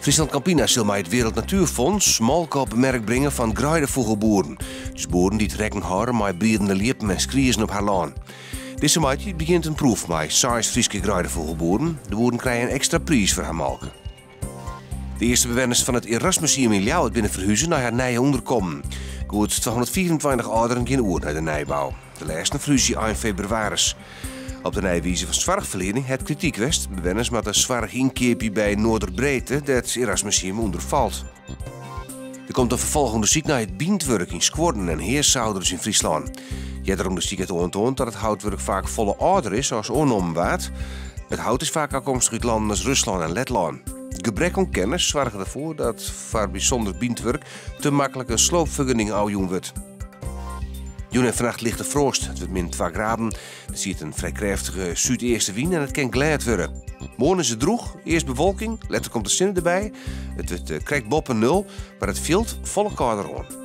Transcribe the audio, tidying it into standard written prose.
Friesland Campina zal bij het Wereld Natuurfonds molken op merk brengen van grijdevogelboeren. Dus boeren die het rekken houden met biedende liepen en skriezen op haar laan. Deze maandje begint een proef met 6 Friese grijdevogelboeren. De boeren krijgen een extra prijs voor haar melken. De eerste bewoners van het Erasmuseum in Ljouwert binnen verhuizen naar haar nieuwe onderkomen. Goed 224 ouderen gaan oer naar de nijbouw. De laatste verhuizen eind februari. Op de nijwijze van zorgverlening het kritiek west. Bewoners met een zwaar inkeepje bij Noorderbreedte dat het Erasmuseum ondervalt. Er komt een vervolgonderzoek naar het bindwerk in Skworden en Heersouders in Friesland. Het onderzoek heeft aantoond dat het houtwerk vaak volle ouder is als onnomen waard. Het hout is vaak afkomstig uit landen als Rusland en Letland. Gebrek aan kennis zorgt ervoor dat voor bijzonder bindwerk te makkelijke sloopvergunning afjoen wordt. Joen en vannacht ligt de frost. Het wordt min 2 graden. Er ziet een vrij krachtige zuideerste wind en het kan glad worden. Morgen is het droog, eerst bewolking, later komt de zon erbij. Het wordt krijgt boven 0, maar het vielt volle kouder aan.